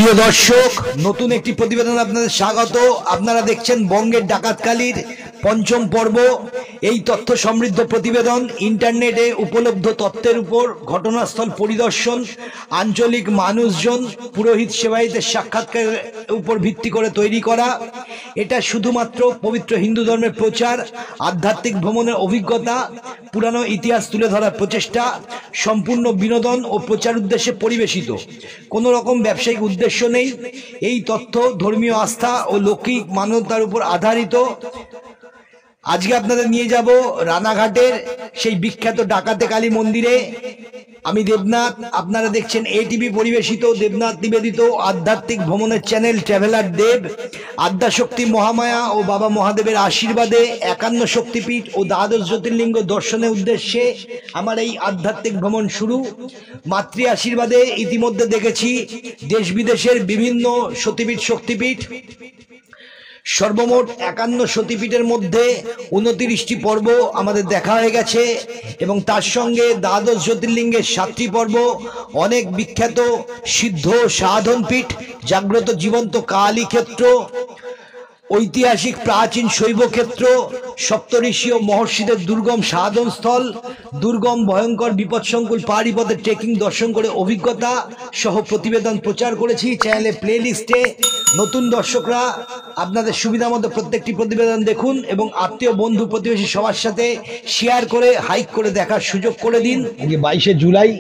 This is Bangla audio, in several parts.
প্রিয় দর্শক, নতুন একটি প্রতিবেদন আপনাদের স্বাগত। আপনারা দেখছেন বঙ্গের ডাকাতকালীর পঞ্চম পর্ব। এই তথ্য সমৃদ্ধ প্রতিবেদন ইন্টারনেটে উপলব্ধ তথ্যের উপর ঘটনাস্থল পরিদর্শন, আঞ্চলিক মানুষজন, পুরোহিত সেবায়িতের সাক্ষাৎকারের উপর ভিত্তি করে তৈরি করা। এটা শুধুমাত্র পবিত্র হিন্দু ধর্মের প্রচার, আধ্যাত্মিক ভ্রমণের অভিজ্ঞতা, পুরানো ইতিহাস তুলে ধরার প্রচেষ্টা, সম্পূর্ণ বিনোদন ও প্রচার উদ্দেশ্যে পরিবেশিত। কোনো রকম ব্যবসায়িক উদ্দেশ্য নেই। এই তথ্য ধর্মীয় আস্থা ও লৌকিক মানবতার উপর আধারিত। আজকে আপনাদের নিয়ে যাব রানাঘাটের সেই বিখ্যাত ডাকাতে কালী মন্দিরে। আমি দেবনাথ, আপনারা দেখছেন এটিভি পরিবেশিত, দেবনাথ নিবেদিত আধ্যাত্মিক ভ্রমণের চ্যানেল ট্রাভেলার দেব। আদ্যাশক্তি মহামায়া ও বাবা মহাদেবের আশীর্বাদে 51 শক্তিপীঠ ও দ্বাদশ জ্যোতির্লিঙ্গ দর্শনের উদ্দেশ্যে আমার এই আধ্যাত্মিক ভ্রমণ শুরু। মাতৃ আশীর্বাদে ইতিমধ্যে দেখেছি দেশ বিদেশের বিভিন্ন সতীপীঠ শক্তিপীঠ। সর্বমোট 51 সতীপীঠের মধ্যে 29টি পর্ব আমাদের দেখা হয়ে গেছে এবং তার সঙ্গে দ্বাদশ জ্যোতির্লিঙ্গের 7টি পর্ব, অনেক বিখ্যাত সিদ্ধ সাধন পীঠ, জাগ্রত জীবন্ত কালী ক্ষেত্র, ঐতিহাসিক প্রাচীন শৈব ক্ষেত্র, সপ্তঋষি ও মহর্ষিদের দুর্গম সাধনস্থল, দুর্গম ভয়ঙ্কর বিপদসংকুল পাহাড়ি পথে ট্রেকিং দর্শন করে অভিজ্ঞতা সহ প্রতিবেদন প্রচার করেছি চ্যানেলে প্লে লিস্টে। নতুন দর্শকরা আপনাদের সুবিধা মতো প্রত্যেকটি প্রতিবেদন দেখুন এবং আত্মীয় বন্ধু প্রতিবেশী সবার সাথে শেয়ার করে হাইক করে দেখার সুযোগ করে দিন। আজকে 22শে জুলাই,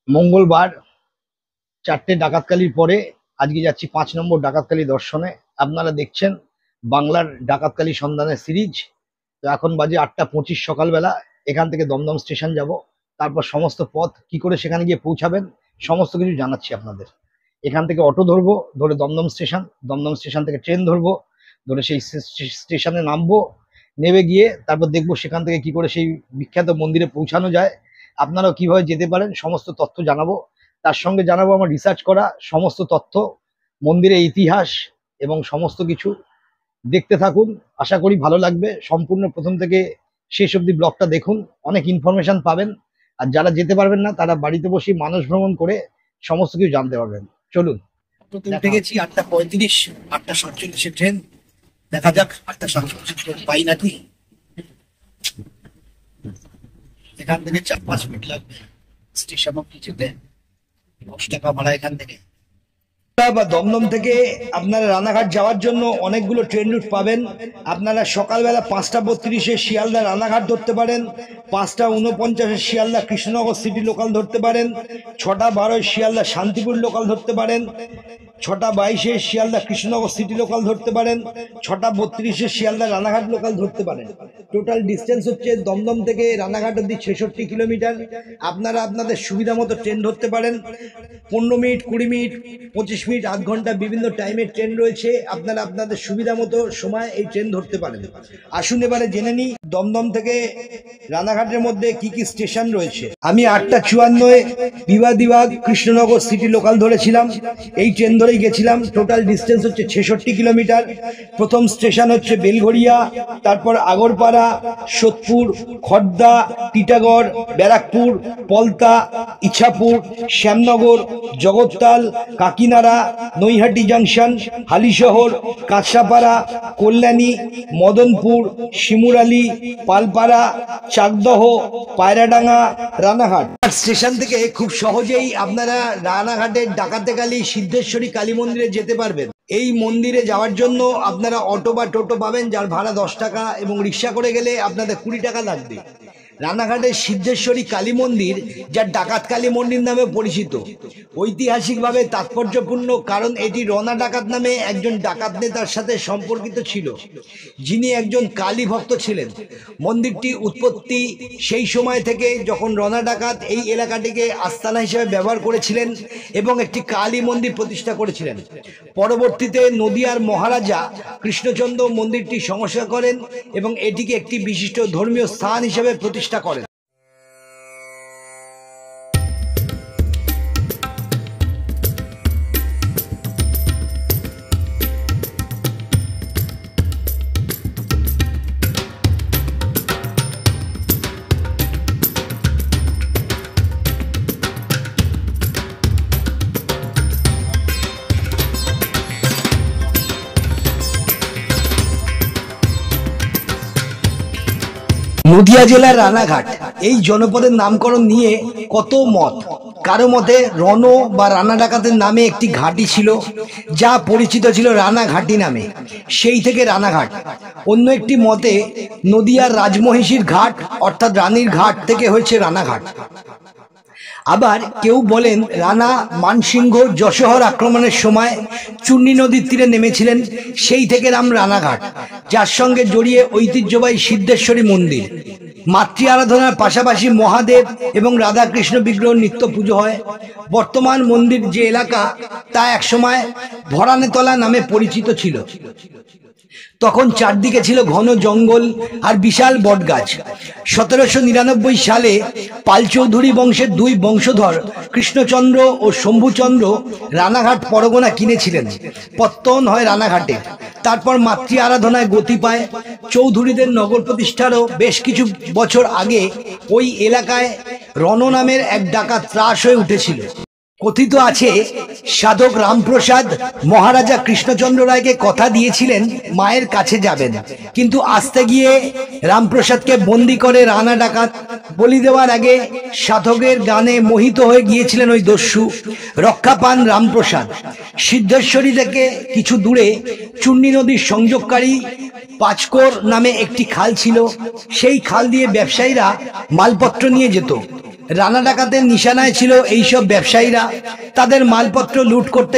মঙ্গলবার, 4টে ডাকাতকালীর পরে আজকে যাচ্ছি 5 নম্বর ডাকাতকালী দর্শনে। আপনারা দেখছেন বাংলার ডাকাতকালী সন্ধানের সিরিজ। তো এখন বাজে 8টা 25 সকালবেলা। এখান থেকে দমদম স্টেশন যাব, তারপর সমস্ত পথ কি করে সেখানে গিয়ে পৌঁছাবেন সমস্ত কিছু জানাচ্ছি আপনাদের। এখান থেকে অটো ধরবো, ধরে দমদম স্টেশন থেকে ট্রেন ধরবো, ধরে সেই স্টেশনে নামবো, নেমে গিয়ে তারপর দেখবো সেখান থেকে কি করে সেই বিখ্যাত মন্দিরে পৌঁছানো যায়, আপনারাও কিভাবে যেতে পারেন সমস্ত তথ্য জানাবো। তার সঙ্গে জানাবো আমার রিসার্চ করা সমস্ত তথ্য, মন্দিরের ইতিহাস এবং সমস্ত কিছু। দেখতে থাকুন, আশা করি ভালো লাগবে। সম্পূর্ণ প্রথম থেকে শেষ অবধি ব্লগটা দেখুন, অনেক ইনফরমেশন পাবেন। আর যারা যেতে পারবেন না তারা বাড়িতে বসে মানস ভ্রমণ করে সমস্ত কিছু জানতে পারবেন। চলুন, উঠে গেছি 8টা 35, 8টা 47 ট্রেন। দেখা যাক 8টা 47 ট্রেন পাই নাকি। এখান থেকে 4-5 মিনিট লাগবে স্টেশন অব্দি যেতে। 10 টাকা ভাড়া এখান থেকে। বা দমদম থেকে আপনারা রানাঘাট যাওয়ার জন্য অনেকগুলো ট্রেন রুট পাবেন। আপনারা সকালবেলা 5টা 32-এ শিয়ালদা রানাঘাট ধরতে পারেন, 5টা 49-এ শিয়ালদা কৃষ্ণনগর সিটি লোকাল ধরতে পারেন, 6টা 12-এ শিয়ালদা শান্তিপুর লোকাল ধরতে পারেন, 6টা 22-এ শিয়ালদা কৃষ্ণনগর সিটি লোকাল ধরতে পারেন, 6টা 32-এ শিয়ালদা রানাঘাট লোকাল ধরতে পারেন। টোটাল ডিস্টেন্স হচ্ছে দমদম থেকে রানাঘাট অব্দি 66 কিলোমিটার। আপনারা আপনাদের সুবিধা মতো ট্রেন ধরতে পারেন। 15 মিনিট, 20 মিনিট, 25 মিনিট, আধ ঘন্টা বিভিন্ন টাইমের ট্রেন রয়েছে। আপনারা আপনাদের সুবিধা মতো সময় এই ট্রেন ধরতে পারেন। আসুন এবারে জেনে নিই দমদম থেকে রানাঘাটের মধ্যে কি কি স্টেশন রয়েছে। আমি 8টা 54-এ বিবাদ কৃষ্ণনগর সিটি লোকাল ধরেছিলাম, এই ট্রেন ধরেই গেছিলাম। টোটাল ডিস্টেন্স হচ্ছে 66 কিলোমিটার। প্রথম স্টেশন হচ্ছে বেলঘড়িয়া, তারপর আগরপাড়া, সোদপুর, খড়দা, টিটাগড়, ব্যারাকপুর, পলতা, ইছাপুর, শ্যামনগর, জগত্তাল, কাকিনাড়া, নৈহাটি জংশন, হালিশহর, কাঁচরাপাড়া, কল্যাণী, মদনপুর, শিমুরালী, পালপাড়া, চাকদহ, পায়রাডাঙ্গা, রানাঘাট। স্টেশন থেকে খুব সহজেই আপনারা রানাঘাটের ডাকাতে কালী সিদ্ধেশ্বরী কালী মন্দিরে যেতে পারবেন। এই মন্দিরে যাওয়ার জন্য আপনারা অটো বা টোটো পাবেন, যার ভাড়া 10 টাকা, এবং রিক্সা করে গেলে আপনাদের 20 টাকা লাগবে। রানাঘাটের সিদ্ধেশ্বরী কালী মন্দির, যা ডাকাত কালী মন্দির নামে পরিচিত, ঐতিহাসিকভাবে তাৎপর্যপূর্ণ, কারণ এটি রনা ডাকাত নামে একজন ডাকাত নেতার সাথে সম্পর্কিত ছিল, যিনি একজন কালী ভক্ত ছিলেন। মন্দিরটি উৎপত্তি সেই সময় থেকে যখন রনা ডাকাত এই এলাকাটিকে আস্তানা হিসেবে ব্যবহার করেছিলেন এবং একটি কালী মন্দির প্রতিষ্ঠা করেছিলেন। পরবর্তীতে নদিয়ার মহারাজা কৃষ্ণচন্দ্র মন্দিরটি সংস্কার করেন এবং এটিকে একটি বিশিষ্ট ধর্মীয় স্থান হিসেবে প্রতিষ্ঠা করেন। নদিয়া জেলার রানাঘাট এই জনপদের নামকরণ নিয়ে কত মত। কারো মতে রণ বা রানা ডাকাতের নামে একটি ঘাঁটি ছিল, যা পরিচিত ছিল রানাঘাটি নামে, সেই থেকে রানাঘাট। অন্য একটি মতে নদিয়ার রাজমহিষীর ঘাট অর্থাৎ রানীর ঘাট থেকে হয়েছে রানাঘাট। আবার কেউ বলেন রানা মানসিংহ যশোহর আক্রমণের সময় চূর্ণী নদীর তীরে নেমেছিলেন, সেই থেকে নাম রানাঘাট, যার সঙ্গে জড়িয়ে ঐতিহ্যবাহী সিদ্ধেশ্বরী মন্দির। মাতৃ আরাধনার পাশাপাশি মহাদেব এবং রাধাকৃষ্ণ বিগ্রহ নিত্য পুজো হয়। বর্তমান মন্দির যে এলাকা তা একসময় ভরানেতলা নামে পরিচিত ছিল। তখন চারদিকে ছিল ঘন জঙ্গল আর বিশাল বটগাছ। 1799 সালে পালচৌধুরী বংশের দুই বংশধর কৃষ্ণচন্দ্র ও শম্ভুচন্দ্র রানাঘাট পরগনা কিনেছিলেন। পত্তন হয় রানাঘাটে। তারপর মাতৃ আরাধনায় গতি পায়। চৌধুরীদের নগর প্রতিষ্ঠারও বেশ কিছু বছর আগে ওই এলাকায় রণ নামের এক ডাকাত ত্রাস হয়ে উঠেছিল। কথিত আছে সাধক রামপ্রসাদ মহারাজা কৃষ্ণচন্দ্র রায়কে কথা দিয়েছিলেন মায়ের কাছে যাবেন, কিন্তু আসতে গিয়ে রামপ্রসাদকে বন্দি করে রানা ডাকাত। বলি দেওয়ার আগে সাধকের গানে মোহিত হয়ে গিয়েছিলেন ওই দস্যু। রক্ষা পান রামপ্রসাদ। সিদ্ধেশ্বরী থেকে কিছু দূরে চূর্ণী নদীর সংযোগকারী পাঁচকোর নামে একটি খাল ছিল। সেই খাল দিয়ে ব্যবসায়ীরা মালপত্র নিয়ে যেত। রানা ডাকাতের নিশানায় ছিল এইসব ব্যবসায়ীরা। তাদের মালপত্র লুট করতে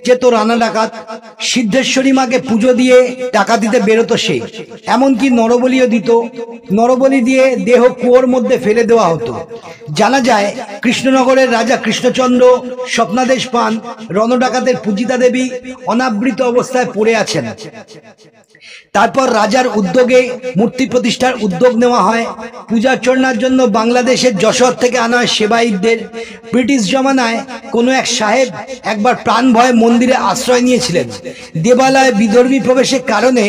যেত রানা ডাকাত। সিদ্ধেশ্বরী মাকে পুজো দিয়ে ডাকাতিতে বেরোতো সে, এমনকি নরবলিও দিত। নরবলি দিয়ে দেহ কুয়োর মধ্যে ফেলে দেওয়া হতো। জানা যায় কৃষ্ণনগরের রাজা কৃষ্ণচন্দ্র স্বপ্নাদেশ পান রণ ডাকাতের পূজিতা দেবী অনাবৃত অবস্থায় পড়ে আছেন। তারপর রাজার উদ্যোগে মূর্তি প্রতিষ্ঠার উদ্যোগ নেওয়া হয়। পূজার্চনার জন্য বাংলাদেশের যশোর থেকে আনা হয় সেবায়িতদের। ব্রিটিশ জমানায় কোনো এক সাহেব একবার প্রাণ ভয়ে মন্দিরে আশ্রয় নিয়েছিলেন। দেবালয়ে বিধর্মী প্রবেশের কারণে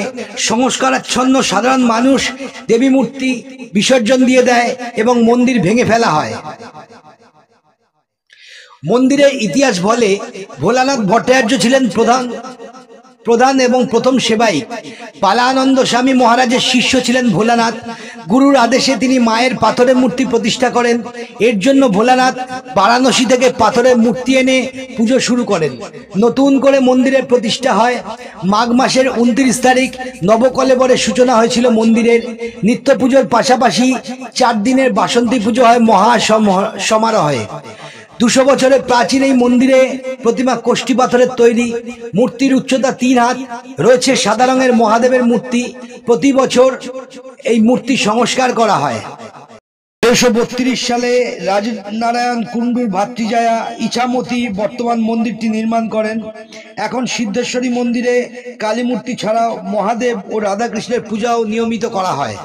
সংস্কারাচ্ছন্ন সাধারণ মানুষ দেবী মূর্তি বিসর্জন দিয়ে দেয় এবং মন্দির ভেঙে ফেলা হয়। মন্দিরের ইতিহাস বলে ভোলানাথ ভট্টাচার্য ছিলেন প্রধান এবং প্রথম সেবায়িত। পালানন্দ স্বামী মহারাজের শিষ্য ছিলেন ভোলানাথ। গুরুর আদেশে তিনি মায়ের পাথরের মূর্তি প্রতিষ্ঠা করেন। এর জন্য ভোলানাথ বারাণসী থেকে পাথরের মূর্তি এনে পুজো শুরু করেন। নতুন করে মন্দিরের প্রতিষ্ঠা হয়। মাঘ মাসের 29 তারিখ নবকলেবরের সূচনা হয়েছিল মন্দিরের। নিত্য পুজোর পাশাপাশি 4 দিনের বাসন্তী পুজো হয় মহা সমারোহে। 200 বছরের প্রাচীন এই মন্দিরে প্রতিমা কোষ্ঠী পাথরের তৈরি। মূর্তির উচ্চতা 3 হাত। রয়েছে সাদা রঙের মহাদেবের মূর্তি। প্রতি বছর এই মূর্তি সংস্কার করা হয়। 1332 সালে রাজনারায়ণ কুণ্ডুর ভাতৃজায়া ইছামতি বর্তমান মন্দিরটি নির্মাণ করেন। এখন সিদ্ধেশ্বরী মন্দিরে কালী মূর্তি ছাড়াও মহাদেব ও রাধাকৃষ্ণের পূজাও নিয়মিত করা হয়।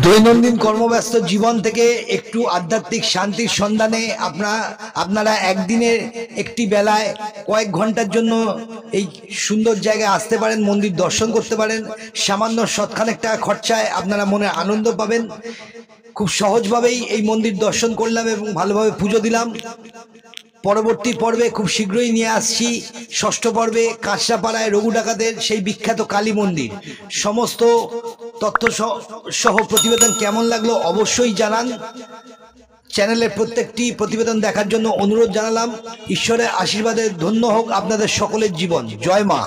দৈনন্দিন কর্মব্যস্ত জীবন থেকে একটু আধ্যাত্মিক শান্তির সন্ধানে আপনারা একদিনের একটি বেলায় কয়েক ঘন্টার জন্য এই সুন্দর জায়গায় আসতে পারেন, মন্দির দর্শন করতে পারেন। সামান্য শতখানেক টাকা খরচায় আপনারা মনে আনন্দ পাবেন। খুব সহজভাবেই এই মন্দির দর্শন করলাম এবং ভালোভাবে পুজো দিলাম। পরবর্তী পর্বে খুব শীঘ্রই নিয়ে আসছি 6ষ্ঠ পর্বে কাঁচরাপাড়ায় রঘু ডাকাতের সেই বিখ্যাত কালী মন্দির। সমস্ত তথ্য সহ প্রতিবেদন কেমন লাগলো অবশ্যই জানান। চ্যানেলের প্রত্যেকটি প্রতিবেদন দেখার জন্য অনুরোধ জানালাম। ঈশ্বরের আশীর্বাদে ধন্য হোক আপনাদের সকলের জীবন। জয় মা।